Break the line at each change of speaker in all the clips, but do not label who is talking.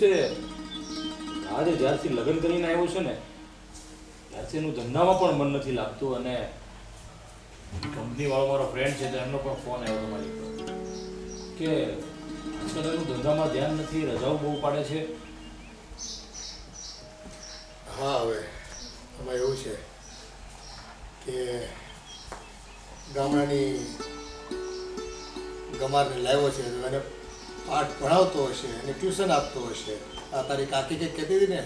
છે આજે જ્યારથી લગ્ન કરીને આવ્યો છે ને ત્યારથી એનું ધંધામાં પણ મન નથી લાગતું અને કંપની વાળો મારો ફ્રેન્ડ છે તો એમનો પણ ફોન આવ્યો તમારી કે આજકાલ એનું ધંધામાં ધ્યાન નથી, રજાઓ બહુ પાડે છે.
હા, હવે આમાં એવું છે કે ગામડાની ગમારને લાવ્યો છે તો એને પાઠ ભણાવતો હશે, એને ટ્યુશન આપતો હશે. આ તારી કાકી કંઈક કહેતી હતી ને,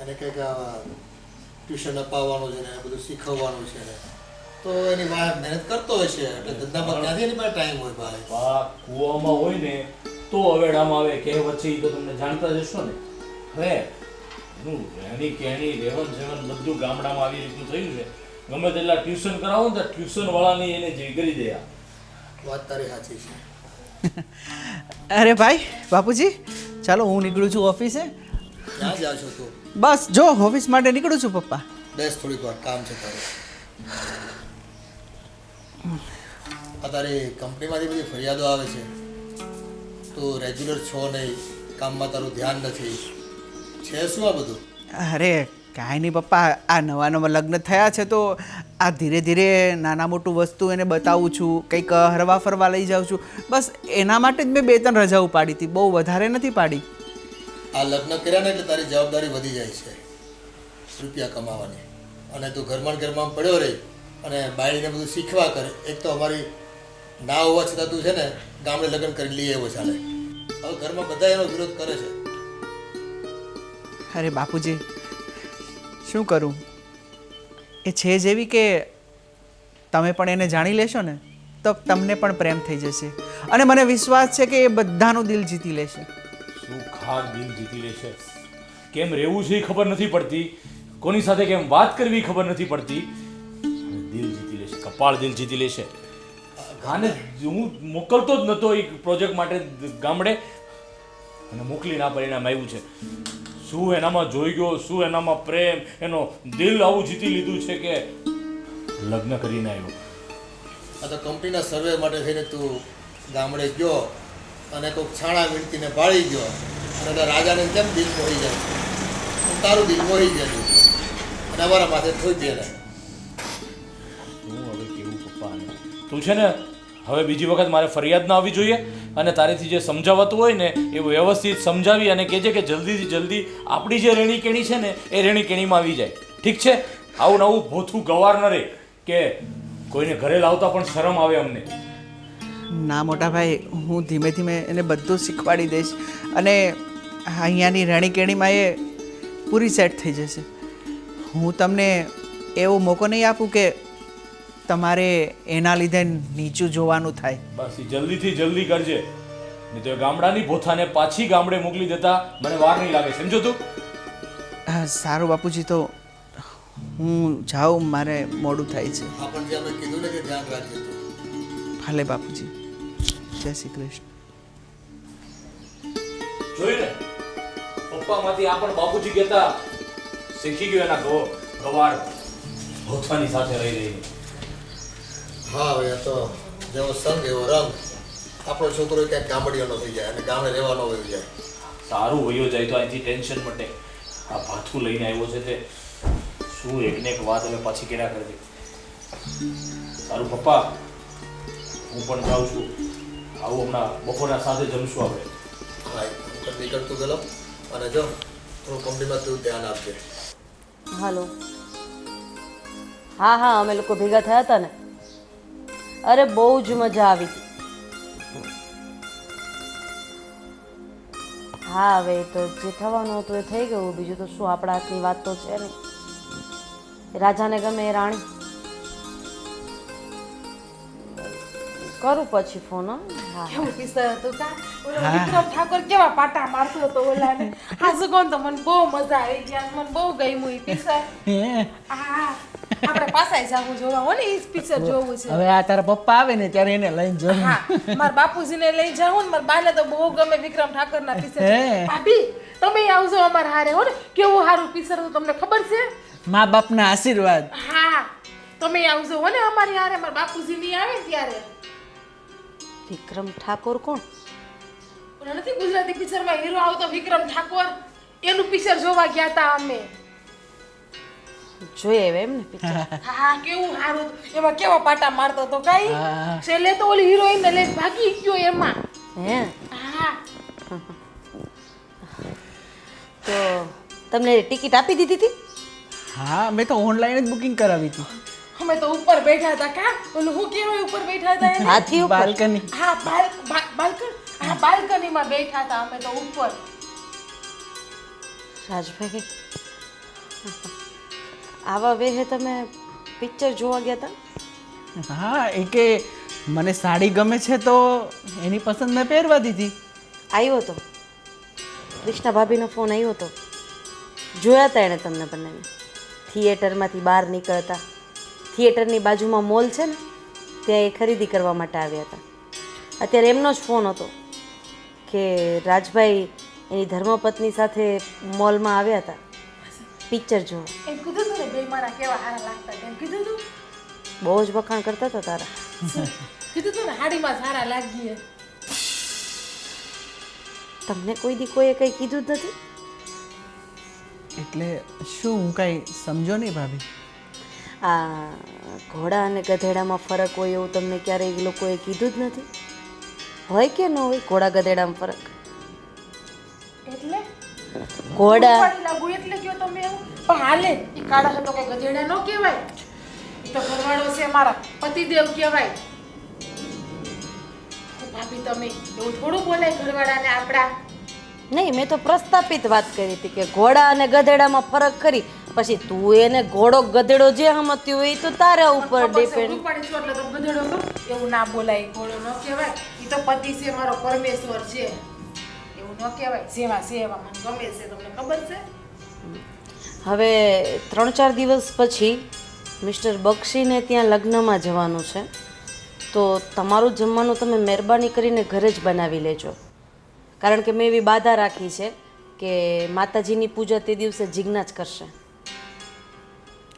એને કંઈક ટ્યુશન અપાવવાનું છે ને બધું શીખવવાનું છે ને, તો એની બહાર મહેનત કરતો હશે એટલે ધંધામાં ક્યાંથી એની પાસે ટાઈમ હોય ભાઈ?
કૂવામાં હોય ને તો અવેડામાં આવે કહેવત છે, એ તો તમને જાણતા જ હશો ને. હવે એનું રહેણી કહેણી રહેવન સેવન બધું ગામડામાં આવી રીતનું થયું છે. ગમે તેટલા ટ્યુશન કરાવો ને તો ટ્યુશન વાળાની એને જે કરી દે.
વાત તારી સાચી છે.
અરે ભાઈ બાપુજી, ચાલો હું નીકળું છું ઓફિસે.
ક્યાં જાવ છો તું?
બસ જો ઓફિસ માટે નીકળું છું પપ્પા.
બેસ, થોડીક વાર કામ છે તારું. આ તારી કંપનીમાંથી બધી ફરિયાદો આવે છે, તું રેગ્યુલર છો નહીં, કામમાં તારું ધ્યાન નથી, છે શું આ બધું?
અરે કાંઈ નહીં પપ્પા, આ નવા નવા લગ્ન થયા છે તો આ ધીરે ધીરે નાના મોટું વસ્તુ એને બતાવું છું, કંઈક હરવા ફરવા લઈ જાઉં છું, બસ એના માટે જ મેં 2-3 રજાઓ પાડી હતી, બહુ વધારે નથી પાડી.
આ લગ્ન કર્યા ને એટલે તારી જવાબદારી વધી જાય છે રૂપિયા કમાવાની, અને તું ઘરમાં પડ્યો રહી અને બાળીને બધું શીખવા કરે. એક તો અમારી ના હોવા છતાં તું છે ને ગામડે લગ્ન કરી લઈએ એવો ચાલે. હવે ઘરમાં બધા એનો વિરોધ કરે છે.
અરે બાપુજી શું કરું, એ છે જેવી કે તમે પણ એને જાણી લેશો ને તો તમને પણ પ્રેમ થઈ જશે, અને મને વિશ્વાસ છે કે એ બધાનું દિલ જીતી લેશે.
શું ખાર દિલ જીતી લેશે, કેમ રહેવું છે એ ખબર નથી પડતી, કોની સાથે કેમ વાત કરવી ખબર નથી પડતી, દિલ જીતી લેશે, કપાળ દિલ જીતી લેશે. આને હું મોકલતો જ નહોતો એ પ્રોજેક્ટ માટે ગામડે, અને મોકલીને આ પરિણામ આવ્યું છે. શું એનામાં જોઈ ગયો, શું એનામાં પ્રેમ, એનો દિલ આવું જીતી લીધું છે કે લગ્ન કરીને આવ્યો.
આ તો કંપનીના સર્વે માટે થઈને તું ગામડે ગયો અને કોઈક છાણા વીણતીને ભાળી ગયો, અને રાજાને કેમ દિલ મોહી જાય, તારું દિલ મોહી જાય અને અમારા માથે થોઈ દે.
હું હવે કેવું પપ્પાને, તું છે ને હવે બીજી વખત મારે ફરિયાદ ના આવવી જોઈએ, અને તારેથી જે સમજાવતું હોય ને એ વ્યવસ્થિત સમજાવી અને કહેજે કે જલ્દીથી જલ્દી આપણી જે રેણી કેણી છે ને એ રેણી કેણીમાં આવી જાય. ઠીક છે? આવું નવું ભોથું ગવાર ન રહે કે કોઈને ઘરે લાવતા પણ શરમ આવે અમને.
ના મોટા ભાઈ, હું ધીમે ધીમે એને બધું શીખવાડી દઈશ, અને અહીંયાની રેણી કેણીમાં એ પૂરી સેટ થઈ જશે. હું તમને એવો મોકો નહીં આપું કે તમારે એના લીધે નીચું જોવાનું થાય.
બસ એ જલ્દીથી જલ્દી કરજે, નહીં તો ગામડાની ભોથાને પાછી ગામડે મોકલી દેતા મને વાર નહીં લાગે, સમજો તું?
સારું બાપુજી, તો હું જાઉં, મારે મોડું થાય છે.
આપણને જે અમે કીધું ને કે ધ્યાન રાખજે તું.
ભલે બાપુજી, જય શ્રી કૃષ્ણ.
જોયું ને, પપ્પામાંથી આ પણ બાપુજી કહેતા શીખી ગયો એના ગવાર ભોથાની સાથે રહી રહીને.
હા, હવે આ તો જેવો સંગ એવો રંગ. આપણો છોકરો ક્યાંક ગામડીઓનો થઈ જાય અને ગામડે રહેવાનો વયો જાય.
સારું વયો જાય તો અહીંથી ટેન્શન મટે. આ ભાથું લઈને આવ્યો છે તે શું એકને એક વાત હવે પાછી કર્યા કરજે. સારું પપ્પા, હું પણ જાઉં છું. આવું હમણાં બપોરના સાથે જમશું આપણે.
હા, હું નીકળતું ગયેલો, અને જો થોડું કંપનીમાં તું ધ્યાન આપજે.
હાલો. હા, અમે લોકો ભેગા થયા હતા ને. અરે બહુ જ મજા આવી હતી. હા, હવે તો જે થવાનું હતું એ થઈ ગયું, બીજું તો શું, આપણા હાથની વાત તો છે ને. રાજાને ગમે એ રાણી. કરું પછી ફોન. હા,
કેવું કિસ્સા હતું કા? ઓલો વિક્રમ ઠાકોર કેવા પાટા મારતો હતો ઓલાને. હા શું કહું તો મને બહુ મજા આવી ગયા, મને બહુ ગમ્યું ઈ પિક્ચર. હા, આપણે પાછા જાવું જોવા હો ને, ઈ પિક્ચર જોવું છે.
હવે આ તારા પપ્પા આવે ને ત્યારે એને લઈને જવું.
હા, મારા બાપુજીને લઈ જાઉં ને, મારા બાને તો બહુ ગમે વિક્રમ ઠાકોરના પિક્ચર. ભાભી તમે આવજો અમારા હારે હો ને, કેવું સારું પિક્ચર હતું તમને ખબર છે?
મા બાપના આશીર્વાદ.
હા, તમે આવજો હો ને અમારી હારે, મારા બાપુજી નહીં આવે ત્યારે.
વિક્રમ ઠાકોર કોણ?
ઓલા નથી ગુજરાતી પિક્ચરમાં હીરો આવતો વિક્રમ ઠાકોર, એનું પિક્ચર જોવા ગયા હતા અમે.
જોઈએ હવે એમ ને પિક્ચર.
હા કેવું સારું હતું. એમાં કેવા પાટા મારતો તો કઈ
હા.
છેલ્લે તો ઓલી હિરોઈન ને લઈને ભાગી ગયો એમાં.
હે
હા
તો તમને ટિકિટ આપી દીધી હતી?
હા મેં તો ઓનલાઈન જ બુકિંગ કરાવી હતી.
અમે તો ઉપર બેઠા હતા. કા ઓલું હું કહેવાય ઉપર બેઠા હતા એને?
હાથી ઉપર?
બાલ્કની.
હા બાલ્કનીમાં બેઠા હતા અમે તો ઉપર.
રાજભાઈ, આવા વેહે તમે પિક્ચર જોવા ગયા હતા?
હા એ કે મને સાડી ગમે છે તો એની પસંદ મેં પહેરવા દીધી.
આવ્યો હતો કૃષ્ણા ભાભીનો ફોન આવ્યો હતો. જોયા હતા એણે તમને બંનેને થિયેટરમાંથી બહાર નીકળતા. થિયેટરની બાજુમાં મોલ છે ને, ત્યાં એ ખરીદી કરવા માટે આવ્યા હતા. અત્યારે એમનો જ ફોન હતો કે રાજભાઈ એની ધર્મપત્ની સાથે મોલમાં આવ્યા હતા પિક્ચર જોવા.
એમ કીધું તું ને બે મારા કેવા હારા લાગતા એમ કીધું તું.
બહુ જ વખાણ કરતા હતા તારા.
કીધું તું ને હાડીમાં સારા લાગીએ.
તમને કોઈ દી કોઈએ કંઈ કીધું જ નથી?
એટલે શું હું કાંઈ સમજો નહીં ભાભી.
આ ઘોડા અને ગધેડામાં ફરક હોય એવું તમને ક્યારેય એ લોકોએ કીધું જ નથી? હોય કે ન હોય ઘોડા ગધેડામાં ફરક?
એટલે
ઘોડા
ઉપાડી લાગુ એટલે કયો તમે એવું. પણ હાલે ઈ કાળા હતો કે ગધેડા નો કહેવાય. ઈ તો ઘરવાળો છે મારા પતિદેવ કહેવાય. ભાભી તમે એવું થોડું બોલાય ઘરવાળાને આપણા.
નહીં, મેં તો પ્રસ્થાપિત વાત કરી હતી કે ઘોડા અને ગધેડામાં ફરક કરી. પછી તું એને ઘોડો ગધેડો જે સમજતી હોય એ તો તારા ઉપર ડિપેન્ડ.
ઉપાડી છો એટલે તો ગધેડો તો એવું ના બોલાય. ઘોડો ન કહેવાય. ઈ તો પતિ છે મારો પરમેશ્વર છે. એવું ન કહેવાય. સેવા સેવા મને ગમે છે તમને ખબર છે.
હવે 3-4 દિવસ પછી મિસ્ટર બક્ષીને ત્યાં લગ્નમાં જવાનું છે, તો તમારું જમવાનું તમે મહેરબાની કરીને ઘરે જ બનાવી લેજો. કારણ કે મેં એવી બાધા રાખી છે કે માતાજીની પૂજા તે દિવસે જીજ્ઞા જ કરશે.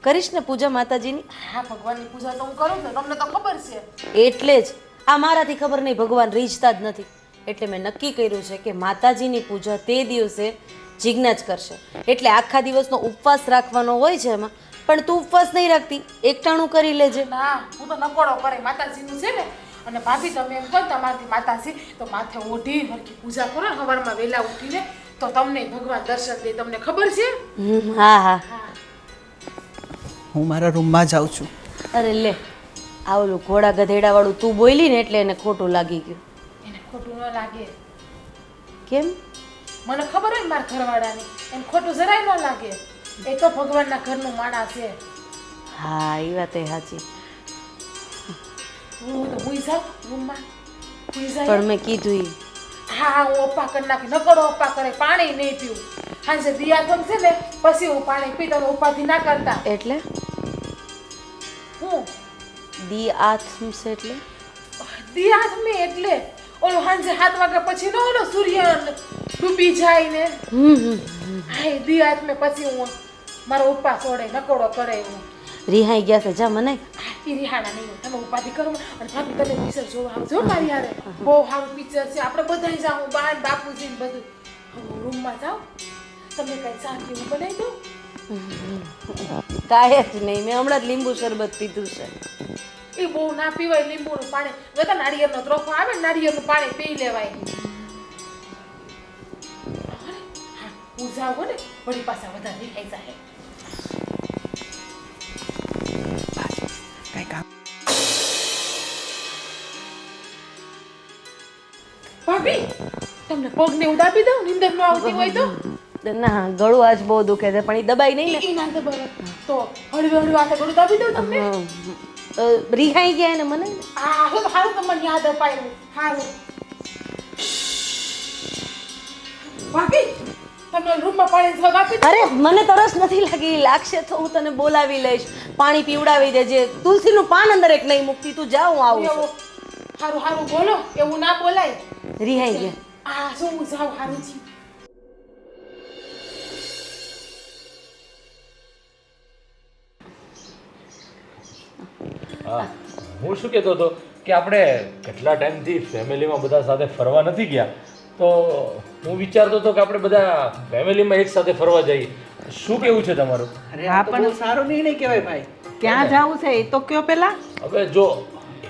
કરીશ ને પૂજા માતાજીની?
હા ભગવાનની પૂજા તો હું કરું છું તમને તો ખબર છે.
એટલે જ આ મારાથી ખબર નહીં, ભગવાન રીઝતા જ નથી. એટલે મેં નક્કી કર્યું છે કે માતાજીની પૂજા તે દિવસે જીજ્ઞા જ કરશે. એટલે આખા દિવસનો ઉપવાસ રાખવાનો હોય છે એમાં, પણ તું ઉપવાસ નહીં રાખતી, એકટાણું કરી લેજે.
ના હું તો નકોડો કરે માતાજીનું છે ને. અને ભાભી તમે એમ કહો તમારથી માતાજી તો માથે ઓઢી હરખી પૂજા કરો ને સવારમાં વહેલા ઉઠીને તો તમને ભગવાન દર્શન દે. તમને ખબર છે?
હા હા.
હું મારા રૂમમાં જાઉં છું.
અરે લે, આ ઓલું ઘોડા ગધેડા વાળું તું બોલી ને એટલે એને ખોટું લાગી ગયું.
એને ખોટું ન લાગે.
કેમ?
મને ખબર હોય ને મારા ઘરવાળાની એને ખોટું જરાય ન લાગે. એ તો ભગવાનના ઘરનું માણસ છે.
હા એ વાત એ સાચી.
હું તો ભૂઈ જાઉં રૂમમાં ભૂઈ જાય.
પણ મેં કીધું ઈ.
હા હું અપ્પા કરી નાખી. નકડો અપ્પા કરે પાણી નહીં પીવું. હાંજે દિયા થમશે ને પછી હું પાણી પી. તમે ઉપાધિ ના કરતા.
એટલે
હું
દી આથમશે એટલે
દિયા થમે એટલે ઓલું હાંજે 7 વાગ્યા પછી નો ઓલો સૂર્ય ડૂબી જાય ને. હા એ દિયા થમે પછી હું મારો ઉપવાસ છોડે નકડો કરે હું.
રિહાઈ ગયા છે જા મને.
ઈ રિહાણા નહીં હોય. તમે ઉપાધિ કરો અને ભાભી તમે પિક્ચર જોવા આવજો મારી હારે. બહુ સારું પિક્ચર છે. આપણે બધા જાઉં બાન બાપુજી ને બધું. હું રૂમમાં જાઉં તમને કઈ ચા કેવું બનાવી દઉં.
કાંઈ જ નહીં, મેં હમણાં જ લીંબુ શરબત પીધું છે.
એ બહુ ના પીવાય લીંબુનું પાણી. બધા નાળિયેરનો ત્રોફો આવે ને નાળિયેરનું પાણી પી લેવાય. હા હું જાઉં ને વળી પાછા વધારે રિહાઈ જાય.
કાંઈ કામ.
ભાભી તમને પગને ઉડાપી દઉં નીંદર ન આવતી હોય તો.
ના ગળું આજ બહુ દુખે છે, પણ એ દબાઈ નહીં ને.
ઈ ના તો બરાબર. તો હળવે હળવે આટલે ગળું દાબી દઉં તમને.
રિહાઈ ગયા ને મને.
આ હું તો હારું તમને યાદ અપાયું. હારું ભાભી તમને રૂમમાં પાણી જગ આપી દઉં?
અરે મને તરસ નથી લાગી. લાગશે તો હું તને બોલાવી લઈશ, પાણી પીવડાવી દેજે. તુલસીનું પાન અંદર એક નહીં મૂકતી, તું જા હું આવું છું.
હારું હારું બોલો એવું ના બોલાય.
રિહાઈ ગયા.
આ શું હું જાઉં હારું છે.
હા હું શું કહેતો હતો કે આપણે કેટલા ટાઈમથી ફેમિલીમાં બધા સાથે ફરવા નથી ગયા. તો હું વિચારતો હતો કે આપણે બધા ફેમિલીમાં એક સાથે ફરવા જઈએ. શું કેવું છે તમારું?
અરે આ પણ સારો નિર્ણય કહેવાય ભાઈ. ક્યાં જવું છે એ તો કયો પેલા.
હવે જો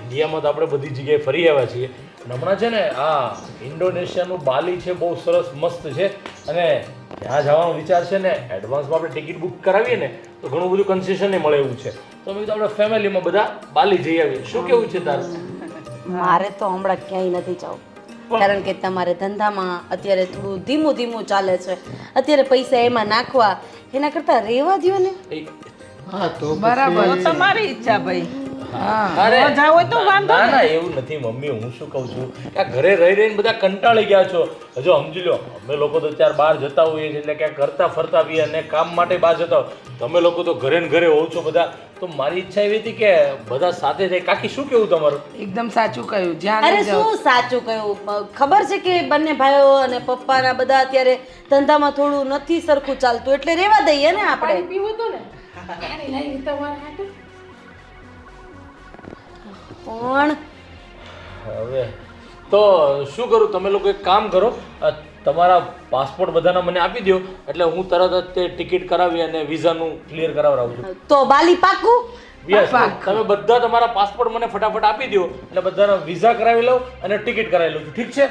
ઇન્ડિયામાં તો આપણે બધી જગ્યાએ ફરી આવ્યા છીએ અને હમણાં છે ને આ ઇન્ડોનેશિયાનું બાલી છે, બહુ સરસ મસ્ત છે અને ત્યાં જવાનો વિચાર છે ને એડવાન્સમાં આપણે ટિકિટ બુક કરાવીએ ને તો ઘણું બધું કન્સેશન મળે એવું છે. તો મેં કીધું આપણે ફેમિલીમાં બધા બાલી જઈ આવીએ. શું કેવું છે તારું?
મારે તો હમણાં ક્યાંય નથી જવું, કારણ કે તમારે ધંધામાં અત્યારે થોડું ધીમું ધીમું ચાલે છે. અત્યારે પૈસા એમાં નાખવા એના કરતાં રહેવા દ્યો ને.
એ
હા તો
બરાબર, તો તમારી ઈચ્છા ભાઈ.
અરે
ન જાવ હોય તો વાંધો
ના ના એવું નથી મમ્મી, હું શું કહું છું કે આ ઘરે રહી રહીને બધા કંટાળી ગયા છો. હજુ સમજી લો, અમે લોકો તો ચાર બહાર જતા હોઈએ છીએ એટલે ક્યાંક કરતા ફરતા બી અને કામ માટે બહાર જતા હોય. તમે લોકો તો ઘરે ને ઘરે હોવ છો બધા. તો મારી ઈચ્છા એવી હતી કે બધા સાથે જાય. કાકી શું કેવું તમારું?
એકદમ સાચું કહ્યું. જ્યાં
અરે
લઈ જાઓ.
શું સાચું કહ્યું, ખબર છે કે બંને ભાઈઓ અને પપ્પાના બધા અત્યારે ધંધામાં થોડું નથી સરખું ચાલતું, એટલે રહેવા દઈએ ને આપણે.
પાણી પીવું હતું ને પાણી લાવી તમારા હાટુ.
પણ
હવે તો શું કરું? તમે લોકો એક કામ કરો, તમારા પાસપોર્ટ બધાના મને આપી દો એટલે હું તરત જ તે ટિકિટ કરાવી અને વિઝાનું ક્લિયર કરાવડાવું છું.
તો બાલી પાકું.
યસ, તમે બધા તમારા પાસપોર્ટ મને ફટાફટ આપી દો એટલે બધાના વિઝા કરાવી લઉં અને ટિકિટ કરાવી લઉં છું. ઠીક છે?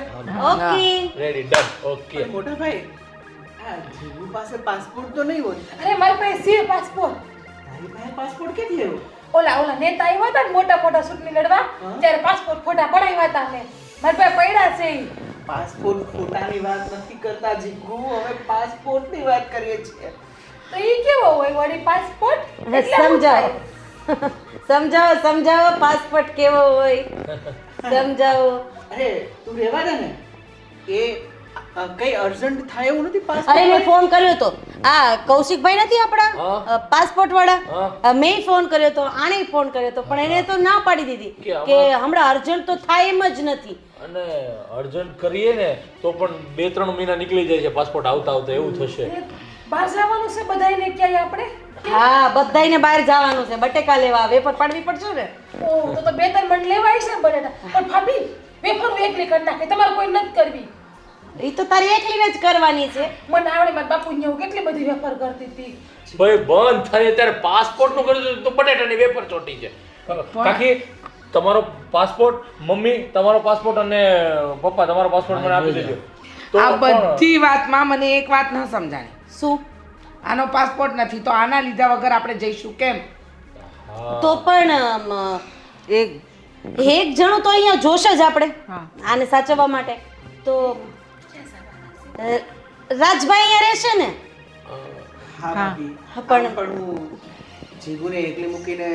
ઓકે.
Ready, done. ઓકે.
મોટા ભાઈ, આ જીવુ પાસે પાસપોર્ટ તો નહીં હોય.
અરે મારી પાસે છે પાસપોર્ટ.
તારી પાસે પાસપોર્ટ ક્યાંથી આવ્યો?
ઓલા નેતા આવ્યા હતા ને મોટા મોટા ચૂંટણી લડવા, ત્યારે પાસપોર્ટ ફોટા પડાવ્યા હતા ને મારી પાસે પડ્યા છે ઈ.
પાસપોર્ટ ફોટાની વાત નથી કરતા જીગુ, હવે પાસપોર્ટની વાત કરીએ છીએ.
તો ઈ કેવો હોય વળી પાસપોર્ટ?
હવે સમજાવો સમજાવો સમજાવો પાસપોર્ટ કેવો હોય સમજાવો.
અરે તું રહેવા દે ને, એ કઈ અર્જન્ટ થાય એવું નથી
અરે
પાસપોર્ટ.
મેં ફોન કર્યો તો, આ કૌશિકભાઈ નથી આપણા
હા.
પાસપોર્ટ વાળા, મેં ફોન કર્યો તો, આણે ફોન કર્યો તો, પણ એને તો ના પાડી દીધી
કે
કે હમણાં અર્જન્ટ તો થાય એમ જ નથી.
અને અર્જન્ટ કરીએ ને તો પણ 2-3 મહિના નીકળી જાય છે પાસપોર્ટ આવતા આવતા, એવું થશે.
બહાર જવાનું છે બધાયને ક્યાંય આપણે?
હા, બધાયને બહાર જવાનું છે, બટેકા લેવા, વેફર પાડવી પડશે ને.
ઓહ, તો 2-3 મણ લેવાય છે ને બટેટા. પણ ભાભી વેફર એકલી કરી નાખે, તમારે કોઈ નથી કરવી.
એ તો તારી એકલીને જ કરવાની છે.
મને આવડે, મારા બાપુ ને હું કેટલી બધી વેફર કરતી હતી.
ભાઈ બંધ થાય ત્યારે પાસપોર્ટ નું કર્યું તો બટેટાની વેફર ચોટી છે. કાકી તમારો પાસપોર્ટ, મમ્મી તમારો પાસપોર્ટ અને પપ્પા તમારો પાસપોર્ટ મને આપી દેજો. તો
આ
પણ
બધી વાતમાં મને એક વાત ન સમજાણી.
શું?
આનો પાસપોર્ટ નથી તો આના લીધા વગર આપણે જઈશું કેમ?
તો પણ એક જણો તો અહીંયા જોશે જ આપણે આને સાચવવા માટે. તો રાજભાઈ અહીંયા રહેશે ને?
હા ભાભી,
હા, પણ-
પણ હું જીગુને એકલી મૂકીને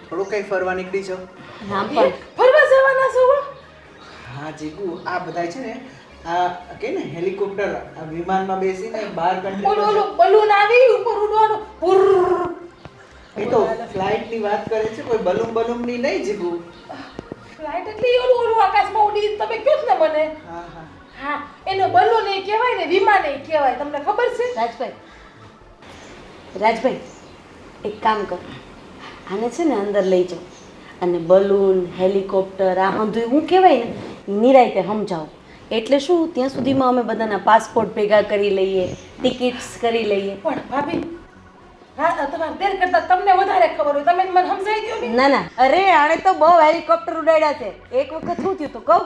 થોડું કઈ ફરવા નીકળી જાઉં.
હા પણ
ફરવા જવાના છો હો?
હા જીગુ, આ બધા છે ને આ કે ને હેલિકોપ્ટર આ વિમાનમાં બેસીને બહાર
ઓલું
કંટ્રી
ઓલું બલૂન આવી ઉપર ઉડવાનું પુર્ર.
એ તો ફ્લાઇટ ની વાત કરે છે, કોઈ બલૂન ની નહીં જીગુ.
ફ્લાઇટ એટલે ઓલું ઓલું આકાશમાં ઉડી તમે કહો છો ને મને.
હા હા,
હા, એને બલૂન એ કહેવાય ને વિમાન એ કહેવાય. તમને ખબર છે?
રાજભાઈ એક કામ કર, આને છે ને અંદર લઈ જાઓ અને બલૂન, હેલિકોપ્ટર, આ બધું હું કહેવાય ને નિરાયતે સમજાવો. એટલે શું, ત્યાં સુધીમાં અમે બધાના પાસપોર્ટ ભેગા કરી લઈએ, ટિકિટ્સ કરી લઈએ.
પણ ભાભી હા, તમારે તેર કરતા તમને વધારે ખબર હોય, તમે મને સમજાવી દો ને.
ના ના, અરે આણે તો બહુ હેલિકોપ્ટર ઉડાડ્યા છે. એક વખત શું થયું તું કહું?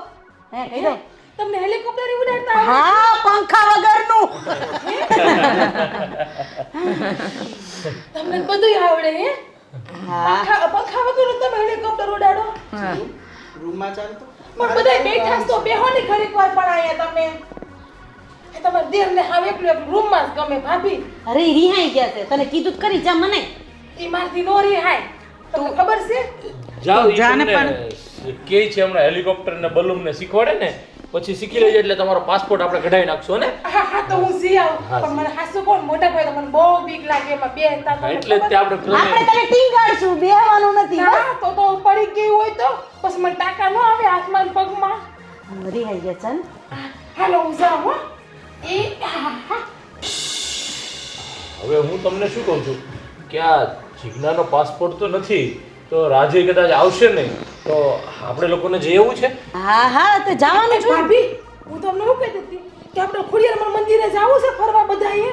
હે કહી દઉં?
તમને હેલિકોપ્ટર ઉડાડતા આવડે?
હા, પંખા વગરનું.
તમને બધું આવડે હે?
હા,
પંખા વગર તમે હેલિકોપ્ટર ઉડાડો?
રૂમમાં ચાલતો.
પણ બધાય બેઠા છો, બેહો ને ઘડીક વાર પણ આયા તમે. એ તમારા દેરને હાવ એકલું એકલું રૂમમાં જ ગમે ભાભી.
અરે ઈ રિહાઈ ગયા છે, તને કીધું જ કરી જા મને.
ઈ મારથી નો રિહાય. તમને ખબર છે?
જાઓ, ઈ
જાને
તમને કે છે હમણાં હેલિકોપ્ટર ને બલૂન ને શીખવાડે ને પછી શીખી લેજો એટલે તમારો પાસપોર્ટ આપણે કઢાવી નાખશો ને.
હા હા, તો હું જઈ આવું. પણ મને હાસુ કોણ મોટા ભાઈ તો મને બહુ બીક લાગે એમાં બેસતા. તમને
એટલે જ
ખબર?
તે આપણે
આપણે તને ટીંગાડશું, બેહવાનું નથી. બસ.
ના, તો પડી ગઈ હોય તો પછી મને ટાકા ન આવે હાથમાં ને પગમાં.
રિહાઈ ગયા છે ને?
હાલો હું જાઉં હો. એ હા હા.
હવે હું તમને શું કહું છું કે આ જીજ્ઞાનો પાસપોર્ટ તો નથી તો રાજે કદાચ આવશે નહીં તો આપણે લોકોને જઈ આવવું છે.
હા હા, તો જવાનું છું.
ભાભી હું તમને શું કહેતી હતી કે આપણે ખોડિયારમાં મંદિરે જવું છે ફરવા બધાએ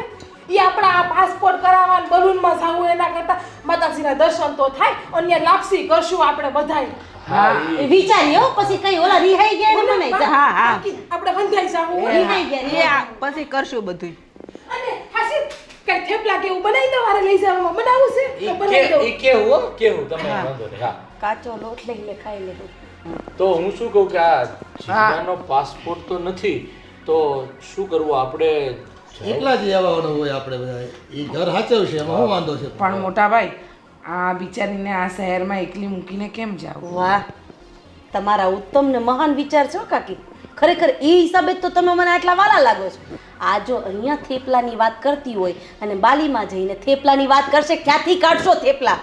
એ આપણા આ પાસપોર્ટ કરાવવા ને બલૂનમાં જવું એના કરતાં માતાજીના દર્શન તો થાય અને લાપસી કરશું આપણે બધાએ
વિચાર્યો પછી કઈ ઓલા રિહાઈ ગયા ને મને
હા હા
આપણે બંધાઈ જવું
રિહાઈ ગયા
પછી કરશું બધું.
અને હાસી કઈ થેપલા કેવું બનાવી દો મારે લઈ જવામાં બનાવું છે તો બનાવી દો
કેવું તમે વાંધો નહીં હા
કાચો લોટ લઈને ખાઈ લેવું.
તો હું શું કહું કે આ જીગાનો પાસપોર્ટ તો નથી તો શું કરવું આપણે
એકલા જ આવવાનું હોય આપણે બધા એ ઘર સાચવશે એમાં શું વાંધો છે
પણ મોટા ભાઈ આ બિચારીને આ શહેરમાં એકલી મૂકીને કેમ જાવ
વાહ તમારા ઉત્તમ ને મહાન વિચાર છો કાકી. ખરેખર એ હિસાબે જ તો તમે મને આટલા વાલા લાગો છો. આ જો અહીંયા થેપલાની વાત કરતી હોય અને બાલીમાં જઈને થેપલાની વાત કરશે, ક્યાંથી કાઢશો થેપલા?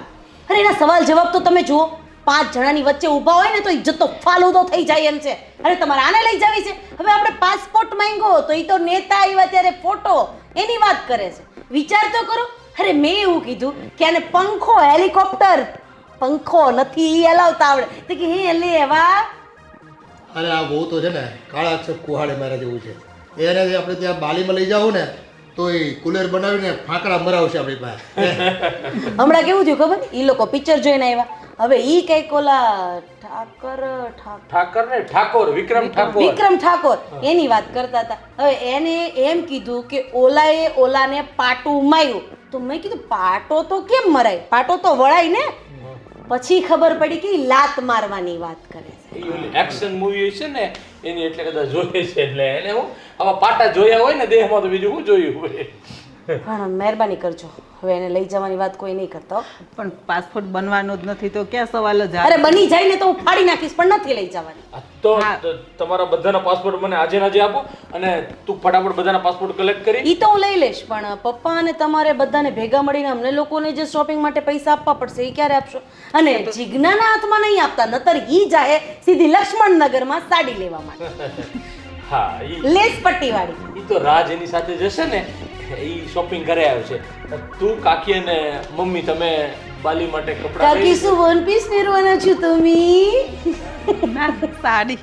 અરે એના સવાલ જવાબ તો તમે જુઓ. 5 જણાની વચ્ચે ઊભા હોય ને તો ઇજ્જત તો ફાલુદો થઈ જાય એમ છે. અરે તમારે આને લઈ જવી છે. હવે આપણે પાસપોર્ટ માંગ્યો તો એ તો નેતા આવ્યા ત્યારે ફોટો એની વાત કરે છે. વિચાર તો કરો. અરે મેં એવું કીધું કે આને પંખો હેલિકોપ્ટર પંખો નથી હલાવતા આવડે તો કે હે લેવા.
અરે આ બહુ તો છે ને કાળા અક્ષર કુહાડે મારા જેવું છે. એને જે આપણે ત્યાં બાલીમાં લઈ જાવ ને તો એ કુલર બનાવીને ફાંકડા મરાવશે આપણી પાસે.
હમણાં કેવું થયું ખબર? એ લોકો પિક્ચર જોઈને આવ્યા. હવે ઈ કઈક ઓલા વિક્રમ ઠાકોર એની વાત કરતા હતા. હવે એને એમ કીધું કે ઓલાએ ઓલાને પાટું માર્યું. તો મેં કીધું પાટો તો કેમ મરાય? પાટો તો વળાય ને. પછી ખબર પડી કે ઈ લાત મારવાની વાત કરે છે.
એક્શન મૂવી છે ને એની એટલે કદાચ જોઈએ છે એટલે એને હું આવા પાટા જોયા હોય ને દેહમાં તો બીજું શું જોયું હોય.
પણ મહેરબાની કરજો, હવે એને લઈ જવાની વાત કોઈ નહીં કરતો.
પણ પાસપોર્ટ બનવાનો જ નથી તો ક્યાં સવાલ જ આવે?
અરે બની જાય ને તો હું ફાડી નાખીશ પણ નથી લઈ જવાની.
તો તમારા બધાના પાસપોર્ટ મને આજે આજે આપો અને તું ફટાફટ બધાના પાસપોર્ટ કલેક્ટ કરી.
ઈ તો હું લઈ લઈશ પણ પપ્પા અને તમારે બધાને ભેગા મળીને અમને લોકોને જે શોપિંગ માટે પૈસા આપવા પડશે એ ક્યારે આપશો? અને જીજ્ઞાના હાથમાં નહીં આપતા, નતર ઈ જાહે સીધી લક્ષ્મણનગરમાં સાડી લેવા માટે.
હા
લેસ પટ્ટી વાળી.
ઈ તો રાજ એની સાથે જશે ને ઈ શોપિંગ કરે આવ્યો છે. તું કાકી અને મમ્મી તમે બાલી માટે કપડાં
કાકી શું વન પીસ પહેરવાના છો તમે?
ના સાડી